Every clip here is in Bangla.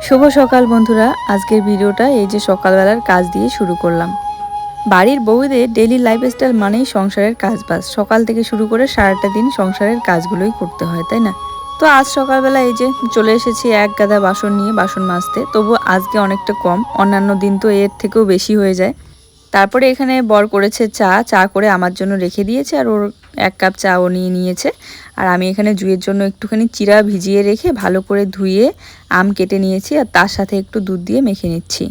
শুভ সকাল বন্ধুরা। আজকের ভিডিওটা এই যে সকালবেলার কাজ দিয়ে শুরু করলাম। বাড়ির বউদের ডেইলি লাইফস্টাইল মানেই সংসারের কাজবাজ, সকাল থেকে শুরু করে সারাটা দিন সংসারের কাজগুলোই করতে হয়, তাই না? তো আজ সকালবেলা এই যে চলে এসেছি এক গাদা বাসন নিয়ে বাসন মাজতে। তবু আজকে অনেকটা কম, অন্যান্য দিন তো এর থেকেও বেশি হয়ে যায়। তারপরে এখানে বর করেছে চা করে আমার জন্য রেখে দিয়েছে, আর ওর এক কাপ চা ও নিয়ে নিয়েছে। আর আমি এখানে জুইয়ের জন্য একটুখানি চিরা ভিজিয়ে রেখে ভালো করে ধুয়ে আম কেটে নিয়েছি, আর তার সাথে একটু দুধ দিয়ে মেখে নিচ্ছি।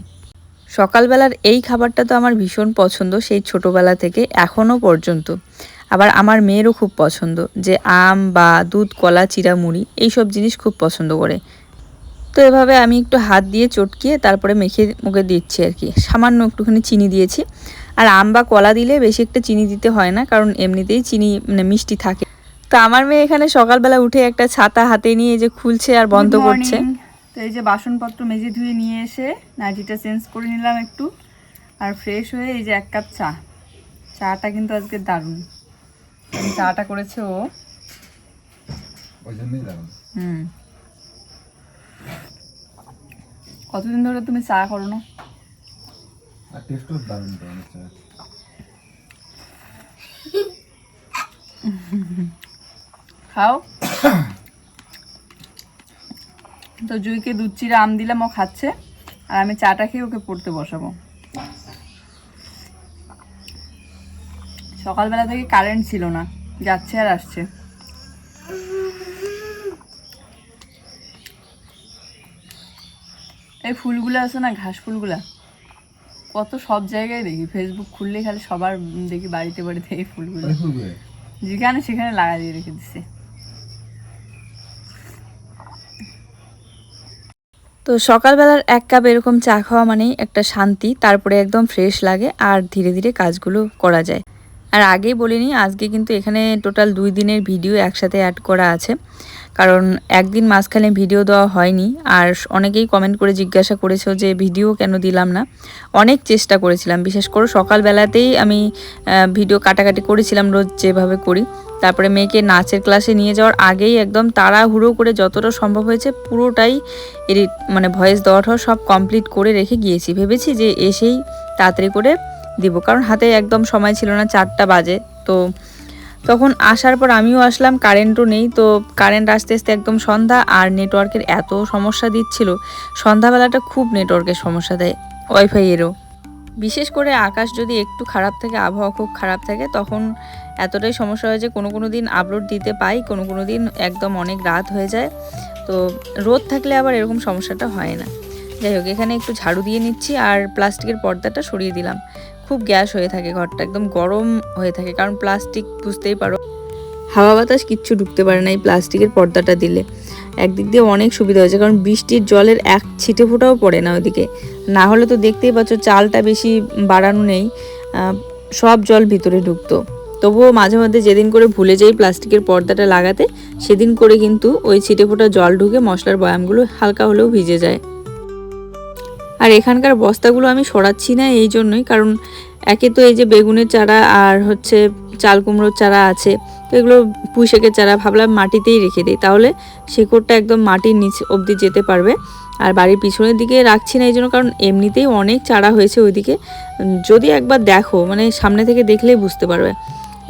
সকালবেলার এই খাবারটা তো আমার ভীষণ পছন্দ, সেই ছোটোবেলা থেকে এখনও পর্যন্ত। আবার আমার মেয়েরও খুব পছন্দ, যে আম বা দুধ, কলা, চিরা, মুড়ি এইসব জিনিস খুব পছন্দ করে। তো এভাবে আমি একটু হাত দিয়ে চটকিয়ে তারপরে মেখে মুখে দিচ্ছি আর কি। সামান্য একটুখানি চিনি দিয়েছি। আর আম বা কলা দিলে বেশি একটা চিনি দিতে হয় না, কারণ এমনিতেই চিনি মানে মিষ্টি থাকে। তো আমার মেয়ে এখানে সকালবেলা উঠে একটা ছাতা হাতে নিয়ে যে খুলছে আর বন্ধ করছে। তো এই যে বাসনপত্র মেজে ধুয়ে নিয়ে এসে নাইটিটা চেঞ্জ করে নিলাম একটু, আর ফ্রেশ হয়ে এই যে এক কাপ চাটা কিন্তু আজকে দারুণ। চাটা করেছে ও, কতদিন ধরে তুমি চা করো না? খাও। তো জুইকে দুধ চিরা আম দিলাম, ও খাচ্ছে, আর আমি চাটা খেয়ে ওকে পড়তে বসাবো। সকালবেলা থেকে কারেন্ট ছিল না, যাচ্ছে আর আসছে। এই ফুলগুলো আছে না, ঘাস ফুলগুলা, কত সব জায়গায় দেখি, ফেসবুক খুললে খালি সবার দেখি বাড়িতে বাড়িতে এই ফুলগুলো, যেখানে সেখানে লাগা দিয়ে রেখে দিচ্ছে। তো সকালবেলার এক কাপ এরকম চা খাওয়া মানেই একটা শান্তি, তারপরে একদম ফ্রেশ লাগে আর ধীরে ধীরে কাজগুলো করা যায়। আর আগেই বলিনি, আজকে কিন্তু এখানে টোটাল 2 দিনের ভিডিও একসাথে অ্যাড করা আছে, কারণ একদিন মাঝখানে ভিডিও দেওয়া হয়নি। আর অনেকেই কমেন্ট করে জিজ্ঞাসা করেছো যে ভিডিও কেন দিলাম না। অনেক চেষ্টা করেছিলাম, বিশেষ করে সকালবেলাতেই আমি ভিডিও কাটাকাটি করেছিলাম রোজ যেভাবে করি। তারপরে মেয়েকে নাচের ক্লাসে নিয়ে যাওয়ার আগেই একদম তাড়াহুড়ো করে যতটা সম্ভব হয়েছে পুরোটাই এডিট মানে ভয়েস দেওয়াটাও সব কমপ্লিট করে রেখে গিয়েছি। ভেবেছি যে এসেই তাড়াতাড়ি করে দিব, কারণ হাতে একদম সময় ছিল না, 4টা বাজে। তো তখন আসার পর আমিও আসলাম, কারেন্টও নেই। তো কারেন্ট আসতে আসতে একদম সন্ধ্যা, আর নেটওয়ার্কের এত সমস্যা দিচ্ছিল। সন্ধ্যাবেলাটা খুব নেটওয়ার্কের সমস্যা দেয়, ওয়াইফাইয়েরও। বিশেষ করে আকাশ যদি একটু খারাপ থাকে, আবহাওয়া খুব খারাপ থাকে, তখন এতটাই সমস্যা হয় যে কোনো দিন আপলোড দিতে পাই, কোনো দিন একদম অনেক রাত হয়ে যায়। তো রোদ থাকলে আবার এরকম সমস্যাটা হয় না। যাই হোক, এখানে একটু ঝাড়ু দিয়ে নিচ্ছি, আর প্লাস্টিকের পর্দাটা সরিয়ে দিলাম। খুব গ্যাস হয়ে থাকে, ঘরটা একদম গরম হয়ে থাকে, কারণ প্লাস্টিক বুঝতেই পারো, হাওয়া বাতাস কিচ্ছু ঢুকতে পারে না এই প্লাস্টিকের পর্দাটা দিলে। একদিক দিয়ে অনেক সুবিধা হয়েছে, কারণ বৃষ্টির জলের এক ছিটে ফোঁটাও পড়ে না ওদিকে। না হলে তো দেখতেই পাচ্ছ চালটা বেশি বাড়ানো নেই, সব জল ভিতরে ঢুকতো। তবুও মাঝে মধ্যে যেদিন করে ভুলে যাই প্লাস্টিকের পর্দাটা লাগাতে, সেদিন করে কিন্তু ওই ছিটে ফোঁটা জল ঢুকে মশলার বয়ামগুলো হালকা হলেও ভিজে যায়। আর এখানকার বস্তাগুলো আমি সরাচ্ছি না এই জন্যই, কারণ একে তো এই যে বেগুনের চারা আর হচ্ছে চাল কুমড়োর চারা আছে, তো এগুলো পুঁইশাকের চারা ভাবলাম মাটিতেই রেখে দিই, তাহলে শেকড়টা একদম মাটির নিচ অবধি যেতে পারবে। আর বাড়ির পিছনের দিকে রাখছি না এই জন্য, কারণ এমনিতেই অনেক চারা হয়েছে ওইদিকে। যদি একবার দেখো, মানে সামনে থেকে দেখলেই বুঝতে পারবে,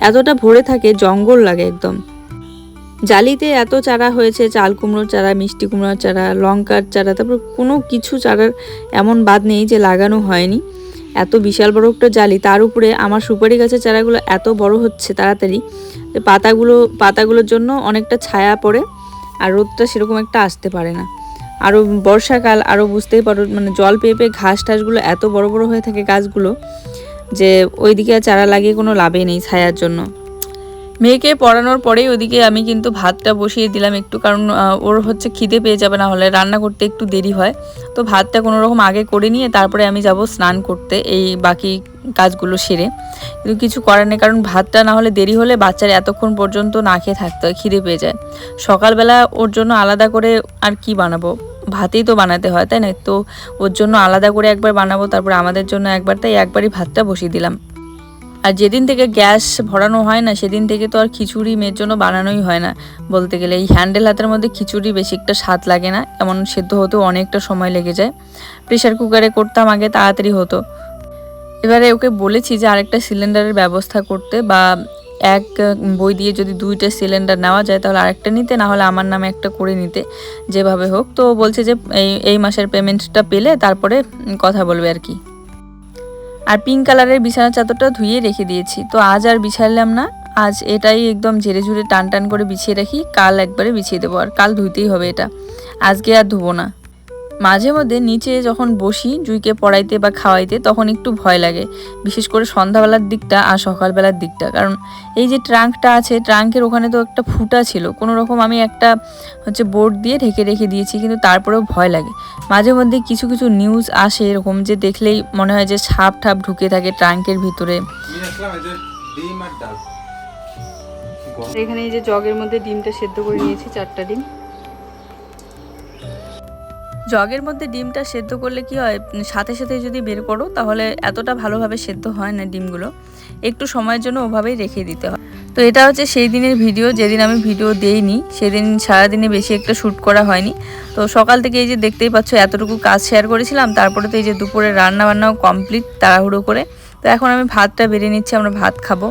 এতটা ভরে থাকে, জঙ্গল লাগে একদম। জালিতে এত চারা হয়েছে, চাল কুমড়োর চারা, মিষ্টি কুমড়োর চারা, লঙ্কার চারা, তারপর কোনো কিছু চারার এমন বাদ নেই যে লাগানো হয়নি। এত বিশাল বড় একটা জালি, তার উপরে আমার সুপারি গাছের চারাগুলো এত বড় হচ্ছে তাড়াতাড়ি, পাতাগুলোর জন্য অনেকটা ছায়া পড়ে, আর রোদটা সেরকম একটা আসতে পারে না। আরও বর্ষাকাল, আরও বুঝতেই পারো, মানে জল পেয়ে পেয়ে ঘাস টাসগুলো এত বড় বড় হয়ে থাকে গাছগুলো, যে ওইদিকে চারা লাগিয়ে কোনো লাভই নেই ছায়ার জন্য। মেয়েকে পড়ানোর পরেই ওদিকে আমি কিন্তু ভাতটা বসিয়ে দিলাম একটু, কারণ ওর হচ্ছে খিদে পেয়ে যাবে, না হলে রান্না করতে একটু দেরি হয়। তো ভাতটা কোনো রকম আগে করে নিয়ে তারপরে আমি যাব স্নান করতে, এই বাকি কাজগুলো সেরে। কিন্তু কিছু করার নেই, কারণ ভাতটা না হলে দেরি হলে বাচ্চার এতক্ষণ পর্যন্ত না খেয়ে থাকতে হয়, খিদে পেয়ে যায়। সকালবেলা ওর জন্য আলাদা করে আর কি বানাবো, ভাতেই তো বানাতে হয়, তাই না? তো ওর জন্য আলাদা করে একবার বানাবো, তারপরে আমাদের জন্য একবার, তাই একবারই ভাতটা বসিয়ে দিলাম। আর যেদিন থেকে গ্যাস ভরানো হয় না সেদিন থেকে তো আর খিচুড়ি মেয়ের জন্য বানানোই হয় না বলতে গেলে। এই হ্যান্ডেল হাতের মধ্যে খিচুড়ি বেশি একটা স্বাদ লাগে না, এমন সেদ্ধ হতেও অনেকটা সময় লেগে যায়। প্রেশার কুকারে করতাম আগে, তাড়াতাড়ি হতো। এবারে ওকে বলেছি যে আরেকটা সিলিন্ডারের ব্যবস্থা করতে, বা এক বই দিয়ে যদি 2টা সিলিন্ডার নেওয়া যায় তাহলে আরেকটা নিতে, না হলে আমার নামে একটা করে নিতে, যেভাবে হোক। তো বলছে যে এই মাসের পেমেন্টটা পেলে তারপরে কথা বলবে আর কি। আর পিঙ্ক কালারের বিছানা চাদরটা ধুয়ে রেখে দিয়েছি, তো আজ আর বিছাইলাম না। আজ এটাই একদম ঝেড়ে ঝুড়ে টান টান করে বিছিয়ে রাখি, কাল একবারে বিছিয়ে দেবো, আর কাল ধুইতেই হবে এটা, আজকে আর ধুবো না। মাঝে মধ্যে নিচে যখন বসি জুইকে পড়াইতে বা খাওয়াইতে তখন একটু ভয় লাগে, বিশেষ করে সন্ধ্যাবেলার দিকটা আর সকালবেলার দিকটা। কারণ এই যে ট্রাঙ্কটা আছে, ট্রাঙ্কের ওখানে তো একটা ফুটা ছিল, কোনো রকম আমি একটা বোর্ড দিয়ে ঢেকে রেখে দিয়েছি, কিন্তু তারপরেও ভয় লাগে। মাঝে মধ্যে কিছু কিছু নিউজ আসে এরকম, যে দেখলেই মনে হয় যে সাপ ঠাপ ঢুকে থাকে ট্রাঙ্কের ভিতরে। এখানে এই যে জগের মধ্যে ডিমটা সেদ্ধ করে নিয়েছি, 4টা ডিম। জগের মধ্যে ডিমটা সেদ্ধ করলে কি হয়, সাথে সাথে যদি বের করো তাহলে এতটা ভালোভাবে সেদ্ধ হয় না ডিমগুলো, একটু সময়ের জন্য ওভাবেই রেখে দিতে হয়। তো এটা হচ্ছে সেই দিনের ভিডিও, যেদিন আমি ভিডিও দেইনি সেদিন সারাদিনে বেশি একটা শ্যুট করা হয়নি। তো সকাল থেকে এই যে দেখতেই পাচ্ছ এতটুকু কাজ শেয়ার করেছিলাম, তারপরে তো এই যে দুপুরে রান্না বান্নাও কমপ্লিট তাড়াহুড়ো করে। তো এখন আমি ভাতটা বেড়ে নিচ্ছি, আমরা ভাত খাবো।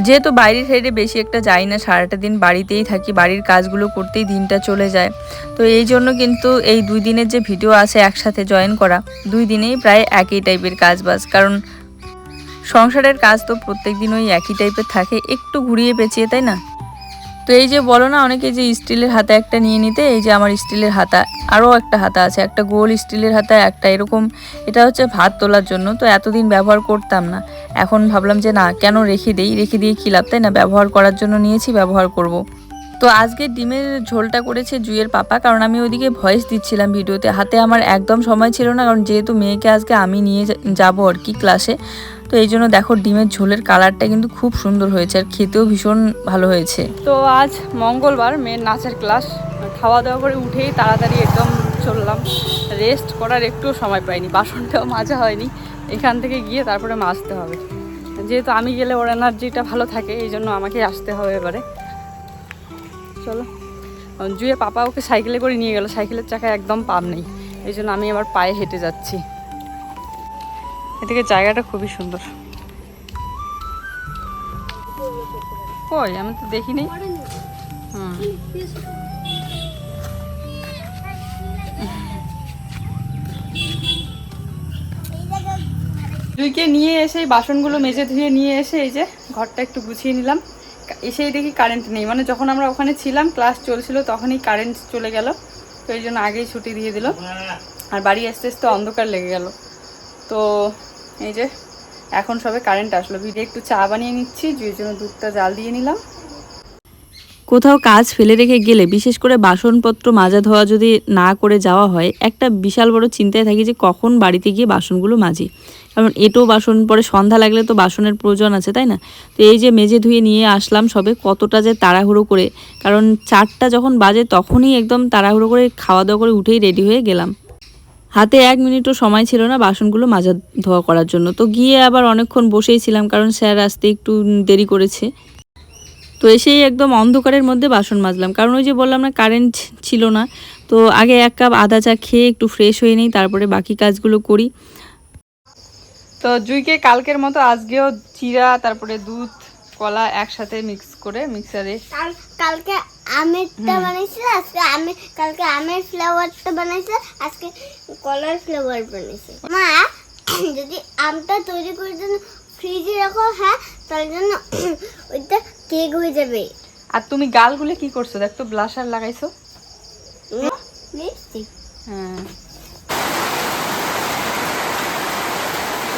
যেহেতু বাইরের সাইডে বেশি একটা যাই না, সারাটা দিন বাড়িতেই থাকি, বাড়ির কাজগুলো করতেই দিনটা চলে যায়। তো এই জন্য কিন্তু এই 2 দিনের যে ভিডিও আছে একসাথে জয়েন করা, 2 দিনেই প্রায় একই টাইপের কাজ বাজ। কারণ সংসারের কাজ তো প্রত্যেক দিন ওই একই টাইপের থাকে, একটু ঘুরিয়ে পেঁচিয়ে, তাই না? তো এই যে বলো না অনেকে যে স্টিলের হাতা একটা নিয়ে নিতে, এই যে আমার স্টিলের হাতা, আরও একটা হাতা আছে, একটা গোল স্টিলের হাতা, একটা এরকম, এটা হচ্ছে ভাত তোলার জন্য। তো এতদিন ব্যবহার করতাম না, এখন ভাবলাম যে না, কেন রেখে দিয়ে কী লাভ, তাই না? ব্যবহার করার জন্য নিয়েছি, ব্যবহার করব। তো আজকে ডিমের ঝোলটা করেছে জুইয়ের পাপা, কারণ আমি ওইদিকে ভয়েস দিচ্ছিলাম ভিডিওতে, হাতে আমার একদম সময় ছিল না, কারণ যেহেতু মেয়েকে আজকে আমি নিয়ে যাবো আর কি ক্লাসে। তো এই জন্য দেখো ডিমের ঝোলের কালারটা কিন্তু খুব সুন্দর হয়েছে, আর খেতেও ভীষণ ভালো হয়েছে। তো আজ মঙ্গলবার, মেয়ের নাচের ক্লাস, খাওয়া দাওয়া করে উঠেই তাড়াতাড়ি একদম চললাম, রেস্ট করার একটু সময় পাইনি, বাসনটাও মাজা হয়নি, এখান থেকে গিয়ে তারপরে মাজতে হবে। যেহেতু আমি গেলে ওর এনার্জিটা ভালো থাকে, এই জন্য আমাকে আসতে হবে এবারে। চলো, জুয়ে পাপা ওকে সাইকেলে করে নিয়ে গেল, সাইকেলের চাকা একদম পাম নেই, এই জন্য আমি আবার পায়ে হেঁটে যাচ্ছি। এদিকে জায়গাটা খুবই সুন্দর। কই, আমি তো দেখিনি। জুইকে নিয়ে এসে বাসনগুলো মেজে ধুয়ে নিয়ে এসে এই যে ঘরটা একটু গুছিয়ে নিলাম। এসেই দেখি কারেন্ট নেই, মানে যখন আমরা ওখানে ছিলাম ক্লাস চলছিল তখনই কারেন্ট চলে গেল, তো এই জন্য আগেই ছুটি দিয়ে দিল, আর বাড়ি আসতে আসতে অন্ধকার লেগে গেল। তো এই যে এখন সবে কারেন্ট আসলো, ভিডিও একটু চা বানিয়ে নিচ্ছি, জুইয়ের জন্য দুধটা জাল দিয়ে নিলাম। কোথাও কাজ ফেলে রেখে গেলে, বিশেষ করে বাসনপত্র মাজা ধোয়া যদি না করে যাওয়া হয়, একটা বিশাল বড় চিন্তায় থাকি যে কখন বাড়িতে গিয়ে বাসনগুলো মাজি, কারণ এটো বাসন পরে সন্ধ্যা লাগলে তো বাসনের প্রয়োজন আছে, তাই না? তো এই যে মেজে ধুয়ে নিয়ে আসলাম সবে, কতটা যে তাড়াহুড়ো করে, কারণ 4টা যখন বাজে তখনই একদম তাড়াহুড়ো করে খাওয়া দাওয়া করে উঠেই রেডি হয়ে গেলাম, হাতে 1 মিনিটও সময় ছিল না বাসনগুলো মাজা ধোয়া করার জন্য। তো গিয়ে আবার অনেকক্ষণ বসেই ছিলাম, কারণ স্যার আসতে একটু দেরি করেছে। তো এসেই একদম অন্ধকারের মধ্যে বাসন মাজলাম, কারণ ওই যে বললাম না কারেন্ট ছিল না। তো আগে 1 কাপ আদা চা খেয়ে একটু ফ্রেশ হয়ে নিই, তারপরে বাকি কাজগুলো করি। তো জুইকে কালকের মতো আজকেও চিরা, তারপরে দুধ, কলা একসাথে মিক্স করে মিক্সারে, কালকে আমেরটা বানাইছিল, কালকে আমের ফ্লেভারটা বানাইছে, আজকে কলার ফ্লেভার বানাইছে। মা যদি আমটা তৈরি করে জন্য ফ্রিজে রাখো, হ্যাঁ, তার জন্য ওইটা কেক হয়ে যাবে। আর তুমি গালগুলো কি করছো, দেখ তো ব্লাশার লাগাইছো। লিপস্টিক, হ্যাঁ,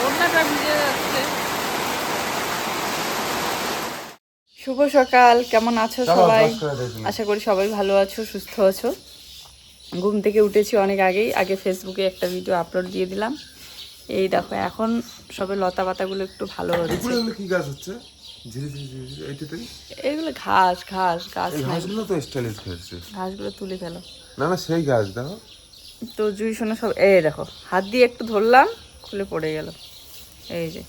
ওড়নাটা ভিজে যাচ্ছে। শুভ সকাল, কেমন আছো সবাই? আশা করি সবাই ভালো আছো, সুস্থ আছো। ঘুম থেকে উঠেছি অনেক আগেই, আগে ফেসবুকে একটা ভিডিও আপলোড দিয়ে দিলাম। এই দেখো এখন সবে লতা পাতাগুলো একটু ভালো হচ্ছে। কি গাছ হচ্ছে? এগুলো ঘাস ঘাস গাছ, ঘাসগুলো তো স্টাইলিশ ঘাস, ঘাসগুলো তুলে ফেলো। না না সেই গাছ দেখো। তো জুই শোনা সব, এই দেখো হাত দিয়ে একটু ধরলাম, খুলে পড়ে গেল। এই যে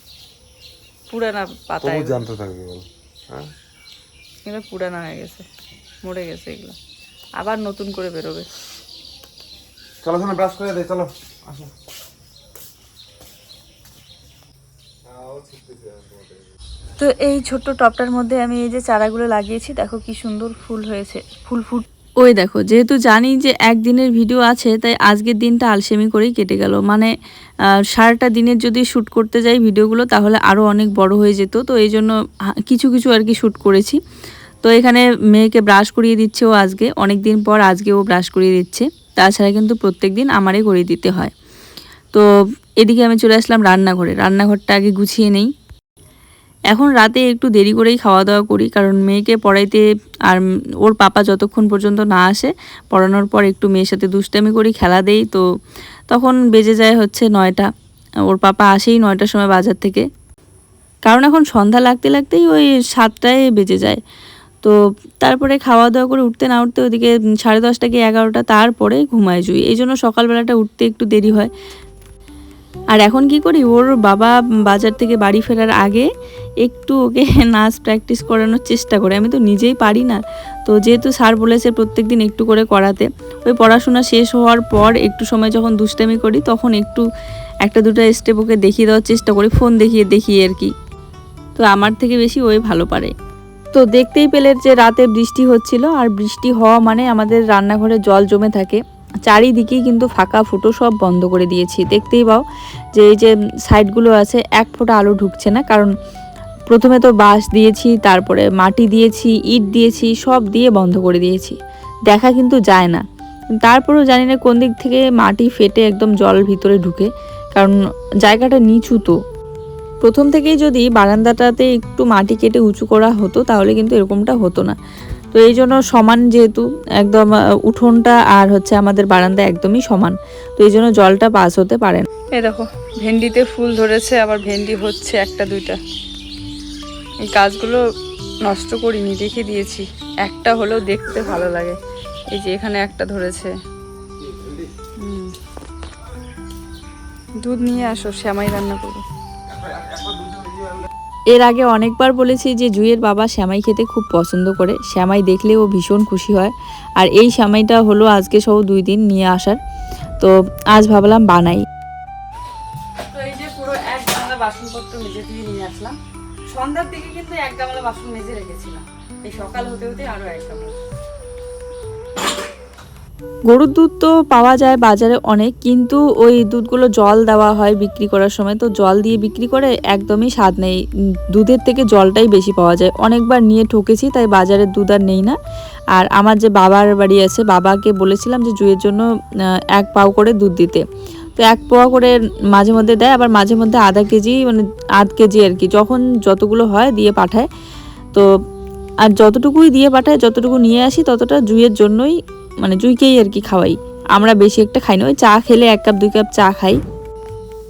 পুরানা পাতা তবু এগুলো। জানতে থাকবে বল। হ্যাঁ এগুলো পুরানা হয়ে গেছে, মরে গেছে এগুলো, আবার নতুন করে বেরোবে। চলো শোনো ব্রাশ করে দে, চলো আসো। তো এই ছোট্ট টবটার মধ্যে আমি এই যে চারাগুলো লাগিয়েছি, দেখো কি সুন্দর ফুল হয়েছে, ফুল ওই দেখো, যেহেতু জানি যে একদিনের ভিডিও আছে তাই আজকের দিনটা আলসেমি করেই কেটে গেল। মানে সারাটা দিনের যদি শ্যুট করতে যাই ভিডিওগুলো তাহলে আরও অনেক বড় হয়ে যেত। তো এই জন্য কিছু কিছু আর কি শ্যুট করেছি। তো এখানে মেয়েকে ব্রাশ করিয়ে দিচ্ছে ও, আজকে অনেক দিন পর আজকে ও ব্রাশ করিয়ে দিচ্ছে। তাছাড়া কিন্তু প্রত্যেক দিন আমারই করিয়ে দিতে হয়। তো এদিকে আমি চলে আসলাম রান্নাঘরে, রান্নাঘরটা আগে গুছিয়ে নেই। এখন রাতে একটু দেরি করেই খাওয়া দাওয়া করি, কারণ মেয়েকে পড়াইতে আর ওর পাপা যতক্ষণ পর্যন্ত না আসে, পড়ানোর পর একটু মেয়ের সাথে দুষ্টামি করি, খেলা দেই। তো তখন বেজে যায় হচ্ছে 9টা। ওর পাপা আসেই 9টার সময় বাজার থেকে, কারণ এখন সন্ধ্যা লাগতে লাগতেই ওই 7টায় বেজে যায়। তো তারপরে খাওয়া দাওয়া করে উঠতে না উঠতে ওদিকে 10:30 কি 11টা, তারপরে ঘুমায় জুই। এই জন্য সকালবেলাটা উঠতে একটু দেরি হয়। আর এখন কি করি, ওর বাবা বাজার থেকে বাড়ি ফেরার আগে একটু ওকে নাচ প্র্যাকটিস করানোর চেষ্টা করে। আমি তো নিজেই পারি না, তো যেহেতু স্যার বলেছে প্রত্যেক দিন একটু করে করাতে, ওই পড়াশোনা শেষ হওয়ার পর একটু সময় যখন দুষ্টামি করি তখন একটু একটা দুটো স্টেপ ওকে দেখিয়ে দেওয়ার চেষ্টা করি, ফোন দেখিয়ে আর কি। তো আমার থেকে বেশি ওই ভালো পারে। তো দেখতেই পেলে যে রাতে বৃষ্টি হচ্ছিল, আর বৃষ্টি হওয়া মানে আমাদের রান্নাঘরে জল জমে থাকে। চারিদিকেই কিন্তু ফাঁকা ফুটো সব বন্ধ করে দিয়েছি। দেখতেই পাও যে এই যে সাইডগুলো আছে, এক ফোঁটা আলো ঢুকছে না, কারণ প্রথমে তো বাঁশ দিয়েছি, তারপরে মাটি দিয়েছি, ইট দিয়েছি, সব দিয়ে বন্ধ করে দিয়েছি, দেখা কিন্তু যায় না। তারপরেও জানি না কোন দিক থেকে মাটি ফেটে একদম জল ভিতরে ঢুকে, কারণ জায়গাটা নিচু। তো প্রথম থেকেই যদি বারান্দাটাতে একটু মাটি কেটে উঁচু করা হতো তাহলে কিন্তু এরকমটা হতো না। তো এই জন্য সমান, যেহেতু একদম উঠোনটা আর হচ্ছে আমাদের বারান্দা একদমই সমান, তো এই জন্য জলটা পাস হতে পারে না। এই দেখো ভেন্ডিতে ফুল ধরেছে, আবার ভেন্ডি হচ্ছে একটা দুইটা। এই গাছগুলো নষ্ট করিনি, রেখে দিয়েছি, একটা হলেও দেখতে ভালো লাগে। এই যে এখানে একটা ধরেছে। দুধ নিয়ে আসো, শ্যামাই রান্না করবো। এর আগে অনেকবার বলেছি যে জুইয়ের বাবা শ্যামাই খেতে খুব পছন্দ করে, শ্যামাই দেখলে ও ভীষণ খুশি হয়। আর এই শ্যামাইটা হলো আজকে সহ 2 দিন নিয়ে আসার, তো আজ ভাবলাম বানাই। তো এই যে পুরো এক গামলা বাসনপত্র মেজে দিয়ে নিয়ে আসলাম। সন্ধ্যার দিকে কিন্তু এক গামলা বাসন মেজে রেখেছিলাম, এই সকাল হতে হতে আরো এক গামলা। গরুর দুধ তো পাওয়া যায় বাজারে অনেক, কিন্তু ওই দুধগুলো জল দেওয়া হয় বিক্রি করার সময়, তো জল দিয়ে বিক্রি করে একদমই স্বাদ নেই। দুধের থেকে জলটাই বেশি পাওয়া যায়। অনেকবার নিয়ে ঠকেছি, তাই বাজারের দুধ আর নেই না। আর আমার যে বাবার বাড়ি আছে, বাবাকে বলেছিলাম যে জুয়ের জন্য 1 পাও করে দুধ দিতে, তো 1 পোয়া করে মাঝে মধ্যে দেয়, আবার মাঝে মধ্যে আধা কেজি, মানে আধ কেজি আর কি, যখন যতগুলো হয় দিয়ে পাঠায়। তো আর যতটুকুই দিয়ে পাঠায়, যতটুকু নিয়ে আসি ততটা জুইয়ের জন্যই, মানে জুইকেই আর কি খাওয়াই। আমরা বেশি একটা খাই না, ওই চা খেলে 1 কাপ 2 কাপ চা খাই।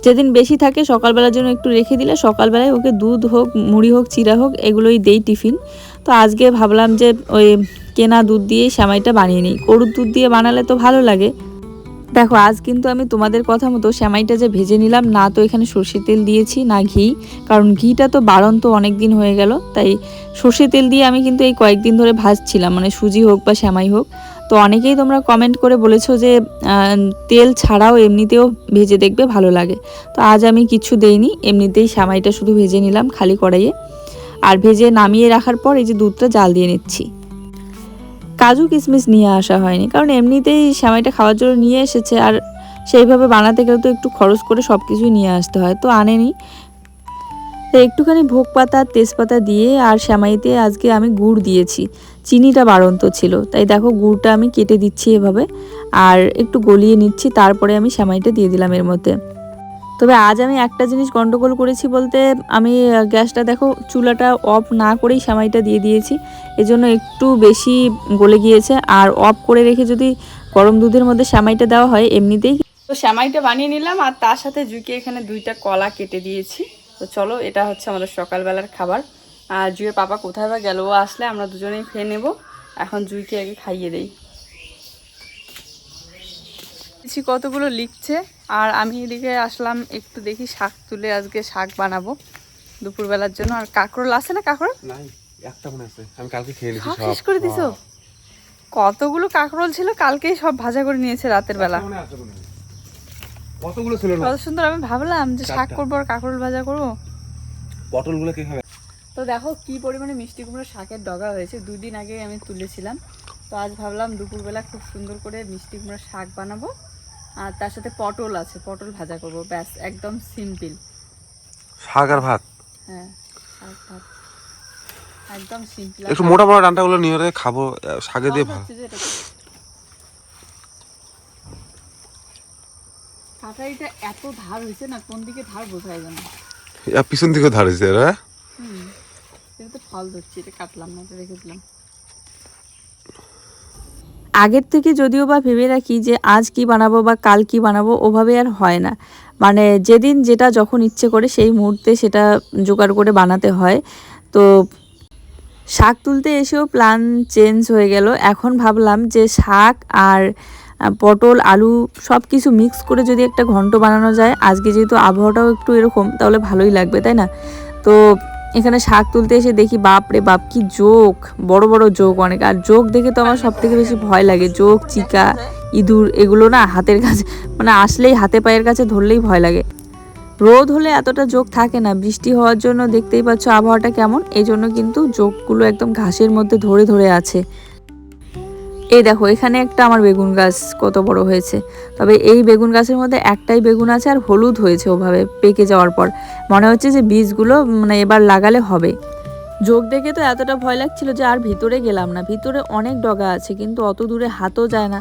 যেদিন বেশি থাকে সকালবেলার জন্য একটু রেখে দিলে সকালবেলায় ওকে দুধ হোক, মুড়ি হোক, চিড়া হোক, এগুলোই দেই টিফিন। তো আজকে ভাবলাম যে ওই কেনা দুধ দিয়েই শ্যামাইটা বানিয়ে নিই। গরুর দুধ দিয়ে বানালে তো ভালো লাগে। দেখো আজ কিন্তু আমি তোমাদের কথা মতো শ্যামাইটা যে ভেজে নিলাম, না তো এখানে সর্ষের তেল দিয়েছি না ঘি, কারণ ঘিটা তো বাড়ন্ত অনেক দিন হয়ে গেল, তাই সর্ষের তেল দিয়ে আমি কিন্তু এই কয়েকদিন ধরে ভাজছিলাম, মানে সুজি হোক বা শ্যামাই হোক। তো অনেকেই তোমরা কমেন্ট করে বলেছো যে তেল ছাড়াও এমনিতেও ভেজে দেখবে ভালো লাগে। তো আজ আমি কিছু দেইনি, এমনিতেই শ্যামাইটা শুধু ভেজে নিলাম খালি কড়াইয়ে। আর ভেজে নামিয়ে রাখার পর এই যে দুধটা জাল দিয়ে নিচ্ছি। কাজু কিশমিশ নিয়ে আসা হয়নি, কারণ এমনিতেই শ্যামাইটা খাওয়ার জন্য নিয়ে এসেছে, আর সেইভাবে বানাতে গেলে তো একটু খরচ করে সব কিছুই নিয়ে আসতে হয়, তো আনেনি। তো একটুখানি ভোগ পাতা, তেজপাতা দিয়ে আর শ্যামাইতে আজকে আমি গুড় দিয়েছি, চিনিটা বাড়ন্ত ছিল, তাই দেখো গুড়টা আমি কেটে দিচ্ছি এভাবে, আর একটু গলিয়ে নিচ্ছি, তারপরে আমি শ্যামাইটা দিয়ে দিলাম এর মধ্যে। তবে আজ আমি একটা জিনিস গন্ডগোল করেছি বলতে, আমি গ্যাসটা দেখো চুলাটা অফ না করেই শ্যামাইটা দিয়ে দিয়েছি, এজন্য একটু বেশি গলে গিয়েছে। আর অফ করে রেখে যদি গরম দুধের মধ্যে শ্যামাইটা দেওয়া হয় এমনিতেই। তো শ্যামাইটা বানিয়ে নিলাম, আর তার সাথে জুইকে এখানে 2টা কলা কেটে দিয়েছি। তো চলো, এটা হচ্ছে আমাদের সকালবেলার খাবার। আর জুইয়ের পাপা কোথায় বা গেল, ও আসলে আমরা দুজনেই খেয়ে নেব। এখন জুইকে আগে খাইয়ে দেই। কতগুলো লিখছে, আর আমি এদিকে আসলাম একটু দেখি শাক তুলে, আজকে শাক বানাবো। দুপুরবেলার জন্য। আর কাঁকরোল আছে না? কাঁকরোল নাই, একটা মনে আছে, আমি কালকে খেয়ে নিয়েছি সব সব। শেষ করে দিছো? কতগুলো কাঁকরোল ছিল, কালকেই সব ভাজা করে নিয়েছে রাতের বেলা। একটা মনে আছে মনে হয়। কতগুলো ছিল না? কত সুন্দর, আমি ভাবলাম যে শাক করবো আর কাঁকরোল ভাজা করবো। পটলগুলো কি খাবে? তো দেখো কি পরিমাণে মিষ্টি কুমড়ো শাকের ডগা হয়েছে, 2 দিন আগে আমি তুলেছিলাম। তো আজ ভাবলাম দুপুরবেলা খুব সুন্দর করে মিষ্টি কুমড়ো শাক বানাবো, আর তার সাথে পটল আছে, পটল ভাজা করব, ব্যাস একদম সিম্পল। শাক আর ভাত? হ্যাঁ, শাক ভাত একদম সিম্পল। একটু মোটা মোটা ডান্টাগুলো নিয়ে রে খাবো, শাকে দিয়ে ভাত। কাটারিটা এত ধার হয়েছে না, কোন দিকে ধার বোঝা যায় না। পিছন দিকে ধারেছে রে। এটা তো ফল ধরছি, এটা কাটলাম না, এটা রেখে দিলাম। আগের থেকে যদিও বা ভেবে রাখি যে আজ কি বানাবো বা কাল কি বানাবো, ওভাবে আর হয় না। মানে যেদিন যেটা যখন ইচ্ছে করে সেই মুহূর্তে সেটা জোগাড় করে বানাতে হয়। তো শাক তুলতে এসেও প্ল্যান চেঞ্জ হয়ে গেল। এখন ভাবলাম যে শাক আর পটল আলু সব কিছু মিক্স করে যদি একটা ঘন্ট বানানো যায়, আজকে যেহেতু আবহাওয়াটাও একটু এরকম, তাহলে ভালোই লাগবে, তাই না? তো এখানে শাক তুলতে এসে দেখি বাপ রে বাপ কি জোক, বড় বড় জোক অনেক। আর জোক দেখে তো আমার সব থেকে বেশি ভয় লাগে, জোক, চিকা, ইঁদুর, এগুলো না হাতের কাছে, মানে আসলেই হাতে পায়ের কাছে ধরলেই ভয় লাগে। রোদ হলে এতটা জোক থাকে না, বৃষ্টি হওয়ার জন্য দেখতেই পাচ্ছ আবহাওয়াটা কেমন, এই জন্য কিন্তু জোকগুলো একদম ঘাসের মধ্যে ধরে ধরে আছে। এই দেখো এখানে একটা আমার বেগুন গাছ কত বড় হয়েছে, তবে এই বেগুন গাছের মধ্যে একটাই বেগুন আছে আর হলুদ হয়েছে ওভাবে পেকে যাওয়ার পর। মনে হচ্ছে যে বীজগুলো মানে এবার লাগালে হবে। জোক দেখে তো এতটা ভয় লাগছিল যে আর ভিতরে গেলাম না। ভিতরে অনেক ডগা আছে কিন্তু অত দূরে হাতও যায় না।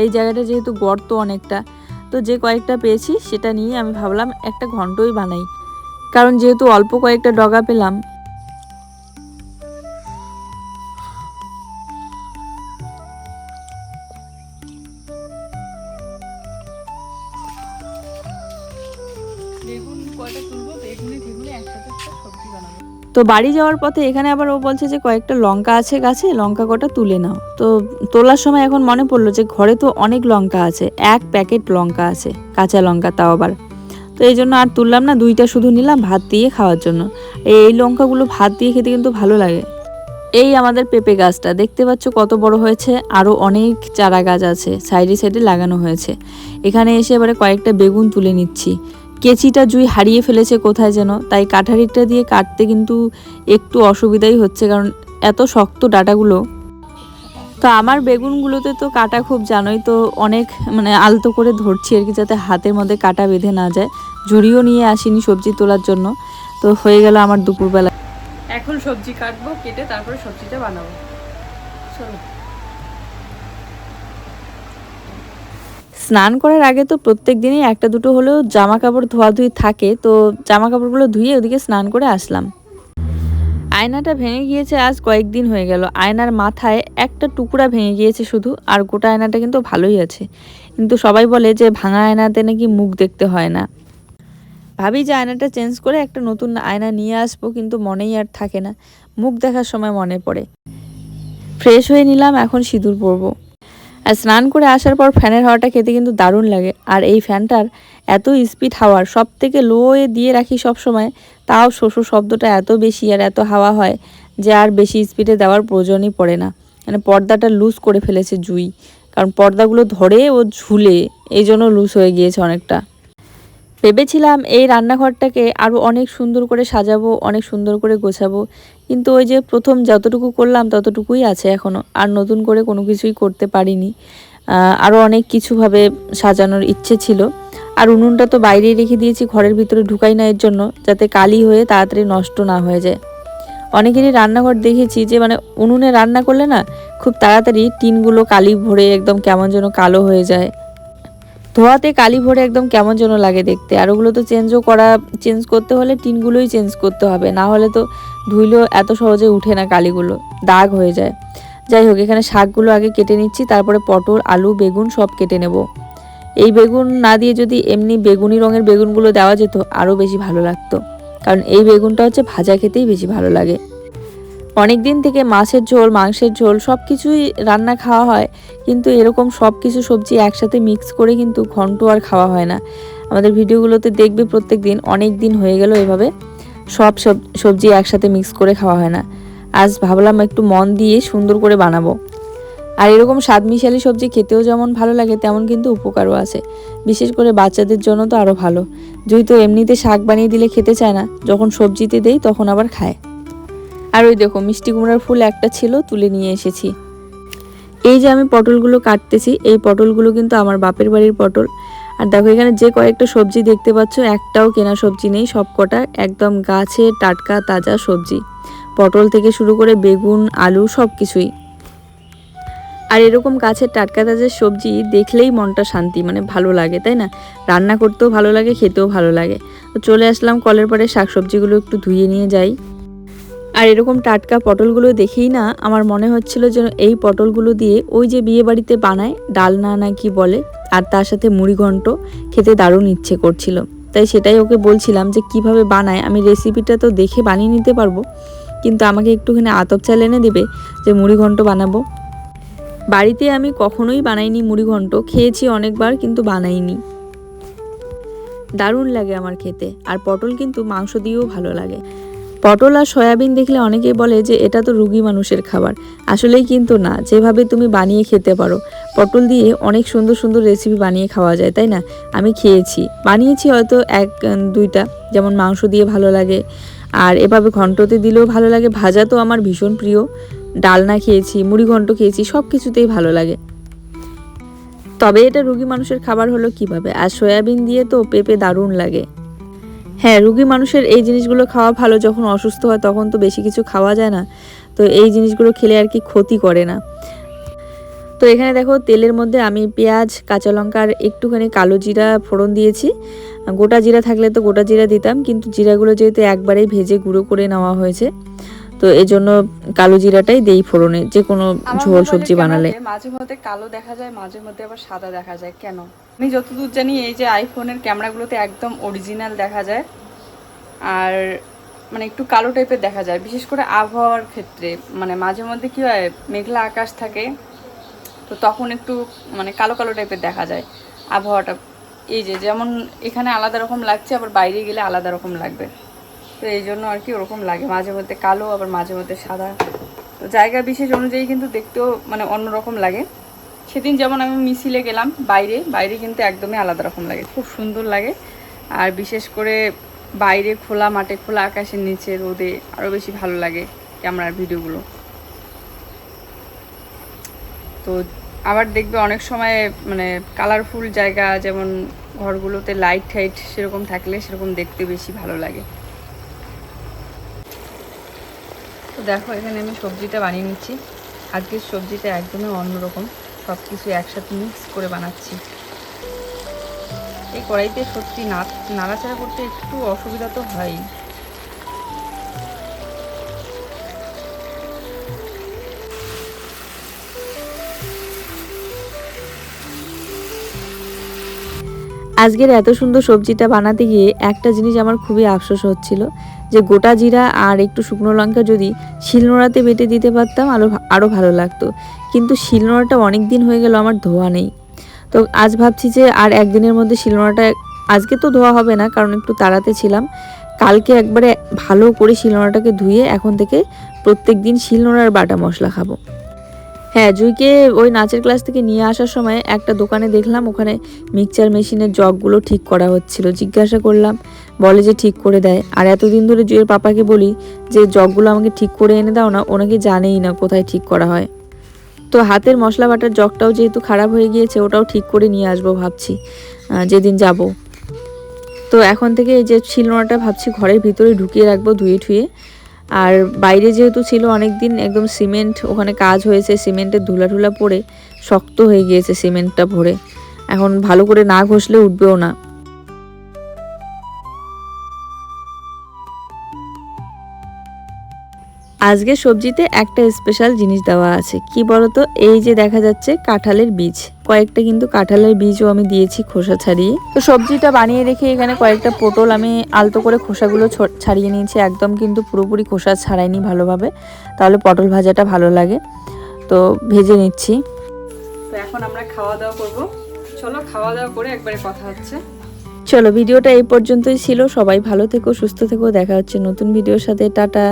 এই জায়গাটা যেহেতু গর্ত অনেকটা, তো যে কয়েকটা পেয়েছি সেটা নিয়ে আমি ভাবলাম একটা ঘন্টই বানাই, কারণ যেহেতু অল্প কয়েকটা ডগা পেলাম। তো বাড়ি যাওয়ার পথে এখানে আবার ও বলছে যে কয়েকটা লঙ্কা আছে গাছে, লঙ্কা কটা তুলে নাও। তো তোলার সময় এখন মনে পড়লো যে ঘরে তো অনেক লঙ্কা আছে, 1 প্যাকেট লঙ্কা আছে, কাঁচা লঙ্কা তাও আবার। তো এই জন্য আর তুললাম না, 2টা শুধু নিলাম ভাত দিয়ে খাওয়ার জন্য। এই লঙ্কাগুলো ভাত দিয়ে খেতে কিন্তু ভালো লাগে। এই আমাদের পেঁপে গাছটা দেখতে পাচ্ছ কত বড় হয়েছে, আরও অনেক চারা গাছ আছে সাইডে সাইডে লাগানো হয়েছে। এখানে এসে এবারে কয়েকটা বেগুন তুলে নিচ্ছি। কেচিটা জুই হারিয়ে ফেলেছে কোথায় যেন, তাই কাঠারিটা দিয়ে কাটতে কিন্তু একটু অসুবিধাই হচ্ছে, কারণ এত শক্ত ডাটাগুলো। তো আমার বেগুনগুলোতে তো কাটা খুব জানোই তো, অনেক মানে আলতো করে ধরছি আর কি, যাতে হাতের মধ্যে কাটা বেঁধে না যায়। ঝুড়িও নিয়ে আসিনি সবজি তোলার জন্য। তো হয়ে গেল আমার দুপুরবেলা। এখন সবজি কাটবো, কেটে তারপরে সবজিটা বানাবো। চলো। স্নান করার আগে তো প্রত্যেক দিনই একটা দুটো হলেও জামা কাপড় ধোয়াধুয়ি থাকে, তো জামা কাপড়গুলো ধুয়ে ওদিকে স্নান করে আসলাম। আয়নাটা ভেঙে গিয়েছে আজ কয়েকদিন হয়ে গেল। আয়নার মাথায় একটা টুকরা ভেঙে গিয়েছে শুধু, আর গোটা আয়নাটা কিন্তু ভালোই আছে। কিন্তু সবাই বলে যে ভাঙা আয়নাতে নাকি মুখ দেখতে হয় না। ভাবি যে আয়নাটা চেঞ্জ করে একটা নতুন আয়না নিয়ে আসবো, কিন্তু মনেই আর থাকে না, মুখ দেখার সময় মনে পড়ে। ফ্রেশ হয়ে নিলাম, এখন সিঁদুর পরবো। আর স্নান করে আসার পর ফ্যানের হাওয়াটা খেতে কিন্তু দারুণ লাগে। আর এই ফ্যানটার এত স্পিড হাওয়ার, সব থেকে লোয়ে দিয়ে রাখি সব সময়, তাও শোষো শব্দটা এত বেশি আর এত হাওয়া হয় যে আর বেশি স্পিডে দেওয়ার প্রয়োজনই পড়ে না। মানে পর্দাটা লুজ করে ফেলেছে জুই, কারণ পর্দাগুলো ধরে ও ঝুলে, এই জন্য লুজ হয়ে গিয়েছে অনেকটা। ভেবেছিলাম এই রান্নাঘরটাকে আরও অনেক সুন্দর করে সাজাবো, অনেক সুন্দর করে গোছাবো, কিন্তু ওই যে প্রথম যতটুকু করলাম ততটুকুই আছে এখনও, আর নতুন করে কোনো কিছুই করতে পারিনি। আরও অনেক কিছুভাবে সাজানোর ইচ্ছে ছিল। আর উনুনটা তো বাইরেই রেখে দিয়েছি, ঘরের ভিতরে ঢুকাই না এর জন্য, যাতে কালি হয়ে তাড়াতাড়ি নষ্ট না হয়ে যায়। অনেকেরই রান্নাঘর দেখেছি যে মানে উনুনে রান্না করলে না খুব তাড়াতাড়ি টিনগুলো কালি ভরে একদম কেমন যেন কালো হয়ে যায়, ধোয়াতে কালি ভরে একদম কেমন যেন লাগে দেখতে। আর ওগুলো তো চেঞ্জ করতে হলে টিনগুলোই চেঞ্জ করতে হবে, না হলে তো ধুইলেও এত সহজে উঠে না, কালিগুলো দাগ হয়ে যায়। যাই হোক, এখানে শাকগুলো আগে কেটে নিচ্ছি, তারপরে পটল আলু বেগুন সব কেটে নেব। এই বেগুন না দিয়ে যদি এমনি বেগুনি রঙের বেগুনগুলো দেওয়া যেত আরও বেশি ভালো লাগতো, কারণ এই বেগুনটা হচ্ছে ভাজা খেতেই বেশি ভালো লাগে। অনেক দিন থেকে মাছের ঝোল মাংসের ঝোল সব কিছুই রান্না খাওয়া হয়, কিন্তু এরকম সব কিছু সবজি একসাথে মিক্স করে কিন্তু ঘন্ট আর খাওয়া হয় না। আমাদের ভিডিওগুলোতে দেখবে প্রত্যেক দিন, অনেক দিন হয়ে গেল এভাবে। সব সবজি একসাথে মিক্স করে খাওয়া হয় না। আজ ভাবলাম একটু মন দিয়ে সুন্দর করে বানাবো। আর এরকম স্বাদ মিশালি সবজি খেতেও যেমন ভালো লাগে, তেমন কিন্তু উপকারও আছে। বিশেষ করে বাচ্চাদের জন্য তো আরও ভালো। জুই তো এমনিতে শাক বানিয়ে দিলে খেতে চায় না, যখন সবজিতে দেই তখন আবার খায়। আর ওই দেখো মিষ্টি কুমড়ার ফুল একটা ছিল, তুলে নিয়ে এসেছি। এই যে আমি পটলগুলো কাটতেছি, এই পটলগুলো কিন্তু আমার বাপের বাড়ির পটল। আর দেখো এখানে যে কয়েকটা সবজি দেখতে পাচ্ছ, একটাও কেনা সবজি নেই, সব কটা একদম গাছে টাটকা তাজা সবজি। পটল থেকে শুরু করে বেগুন, আলু সব কিছুই। আর এরকম গাছের টাটকা তাজা সবজি দেখলেই মনটা শান্তি, মানে ভালো লাগে, তাই না? রান্না করতেও ভালো লাগে, খেতেও ভালো লাগে। তো চলে আসলাম কলের পাড়ে, শাকসবজিগুলো একটু ধুয়ে নিয়ে যাই। আর এরকম টাটকা পটলগুলো দেখেই না আমার মনে হচ্ছিল যে এই পটলগুলো দিয়ে ওই যে বিয়ে বাড়িতে বানায় ডালনা না কি বলে, আর তার সাথে মুড়ি ঘন্ট, খেতে দারুণ ইচ্ছে করছিল। তাই সেটাই ওকে বলছিলাম যে কিভাবে বানায়, আমি রেসিপিটা তো দেখে বানিয়ে নিতে পারবো, কিন্তু আমাকে একটুখানি আতপ চাল এনে দেবে যে মুড়ি ঘন্ট বানাবো। বাড়িতে আমি কখনোই বানাইনি মুড়ি ঘন্ট, খেয়েছি অনেকবার কিন্তু বানাইনি। দারুণ লাগে আমার খেতে। আর পটল কিন্তু মাংস দিয়েও ভালো লাগে। পটল আর সয়াবিন দেখলে অনেকেই বলে যে এটা তো রুগী মানুষের খাবার, আসলেই কিন্তু না। যেভাবে তুমি বানিয়ে খেতে পারো, পটল দিয়ে অনেক সুন্দর সুন্দর রেসিপি বানিয়ে খাওয়া যায়, তাই না? আমি খেয়েছি, বানিয়েছি হয়তো এক দুইটা, যেমন মাংস দিয়ে ভালো লাগে, আর এভাবে ঘন্টতে দিলেও ভালো লাগে। ভাজা তো আমার ভীষণ প্রিয়, ডালনা খেয়েছি, মুড়ি ঘন্ট খেয়েছি, সব কিছুতেই ভালো লাগে। তবে এটা রুগী মানুষের খাবার হলো কিভাবে? আর সয়াবিন দিয়ে তো পেঁপে দারুণ লাগে। হ্যাঁ, রুগী মানুষের এই জিনিসগুলো খাওয়া ভালো, যখন অসুস্থ হয় তখন তো বেশি কিছু খাওয়া যায় না, তো এই জিনিসগুলো খেলে আর কি ক্ষতি করে না। তো এখানে দেখো তেলের মধ্যে আমি পেঁয়াজ, কাঁচা লঙ্কা আর একটুখানি কালো জিরা ফোড়ন দিয়েছি। গোটা জিরা থাকলে তো গোটা জিরা দিতাম, কিন্তু জিরাগুলো যেহেতু একবারেই ভেজে গুঁড়ো করে নেওয়া হয়েছে, তো এই জন্য কালো জিরাটাই দেই ফোড়নে যে কোনো ঝোল সবজি বানালে। মাঝে মধ্যে কালো দেখা যায়, মাঝে মধ্যে আবার সাদা দেখা যায়, কেন? আমি যতদূর জানি এই যে আইফোনের ক্যামেরাগুলোতে একদম অরিজিনাল দেখা যায়, আর মানে একটু কালো টাইপের দেখা যায়, বিশেষ করে আবহাওয়ার ক্ষেত্রে। মানে মাঝে মধ্যে কি হয়, মেঘলা আকাশ থাকে, তো তখন একটু মানে কালো কালো টাইপের দেখা যায় আবহাওয়াটা। এই যে যেমন এখানে আলাদা রকম লাগছে, আবার বাইরে গেলে আলাদা রকম লাগবে, তো এই জন্য আর কি ওরকম লাগে, মাঝে মধ্যে কালো আবার মাঝে মধ্যে সাদা। তো জায়গা বিশেষ অনুযায়ী কিন্তু দেখতেও মানে অন্যরকম লাগে। সেদিন যেমন আমি মিছিলে গেলাম বাইরে কিন্তু একদমই আলাদা রকম লাগে, খুব সুন্দর লাগে। আর বিশেষ করে বাইরে খোলা মাঠে, খোলা আকাশের নিচে রোদে আরও বেশি ভালো লাগে ক্যামেরার ভিডিওগুলো। তো আবার দেখবে অনেক সময় মানে কালারফুল জায়গা, যেমন ঘরগুলোতে লাইট টাইট সেরকম থাকলে সেরকম দেখতে বেশি ভালো লাগে। তো দেখো এখানে আমি সবজিটা বানিয়ে নিচ্ছি। আজকের সবজিটা একদমই অন্যরকম, সব কিছু একসাথে মিক্স করে বানাচ্ছি। এই কড়াইতে সত্যি নাড়াচাড়া করতে একটু অসুবিধা তো হয়ই। আজকের এত সুন্দর সবজিটা বানাতে গিয়ে একটা জিনিস আমার খুবই আফসোস হচ্ছিল, যে গোটা জিরা আর একটু শুকনো লঙ্কা যদি শিলনোড়াতে বেটে দিতে পারতাম আরও ভালো লাগতো, কিন্তু শিলনোড়াটা অনেক দিন হয়ে গেল আমার ধোয়া নেই। তো আজ ভাবছি যে আর একদিনের মধ্যে শিলনোড়াটা, আজকে তো ধোয়া হবে না কারণ একটু তাড়াতে ছিলাম, কালকে একবারে ভালো করে শিলনোড়াটাকে ধুয়ে এখন থেকে প্রত্যেক দিন শিলনোড়ার বাটা মশলা খাবো। হ্যাঁ, জুইকে ওই নাচের ক্লাস থেকে নিয়ে আসার সময় একটা দোকানে দেখলাম, ওখানে মিক্সচার মেশিনের জগগুলো ঠিক করা হচ্ছিল। জিজ্ঞাসা করলাম, বলে যে ঠিক করে দেয়। আর এতদিন ধরে জুইয়ের পাপাকে বলি যে জগগুলো আমাকে ঠিক করে এনে দাও না, ওনাকে জানেই না কোথায় ঠিক করা হয়। তো হাতের মশলা বাটার জগটাও যেহেতু খারাপ হয়ে গিয়েছে, ওটাও ঠিক করে নিয়ে আসবো ভাবছি যেদিন যাব। তো এখন থেকে এই যে শিলনোড়াটা ভাবছি ঘরের ভিতরে ঢুকিয়ে রাখবো ধুয়ে ঠুয়ে। আর বাইরে যেহেতু ছিল অনেক দিন, একদম সিমেন্ট, ওখানে কাজ হয়েছে, সিমেন্টের ধুলা পড়ে শক্ত হয়ে গিয়েছে সিমেন্টটা ভরে, এখন ভালো করে না ঘষলে উঠবেও না। আজকে সবজিতে একটা স্পেশাল জিনিস দেওয়া আছে, কি বলতো? এই যে দেখা যাচ্ছে কাঁঠালের বীজ, কয়েকটা কিন্তু কাঁঠালের বীজও আমি দিয়েছি খোসা ছাড়িয়ে। তো সবজিটা বানিয়ে রেখে এখানে কয়েকটা পটল আমি আলতো করে খোসাগুলো ছাড়িয়ে নিয়েছি, একদম কিন্তু পুরোপুরি খোসা ছাড়াইনি ভালোভাবে, তাহলে পটল ভাজাটা ভালো লাগে। তো ভেজে নিচ্ছি। তো এখন আমরা খাওয়া দাওয়া করবো, চলো খাওয়া দাওয়া করে একবারে কথা হচ্ছে। চলো ভিডিওটা এই পর্যন্তই ছিল। সবাই ভালো থেকো, সুস্থ থেকো, দেখা হচ্ছে নতুন ভিডিওর সাথে। টাটা।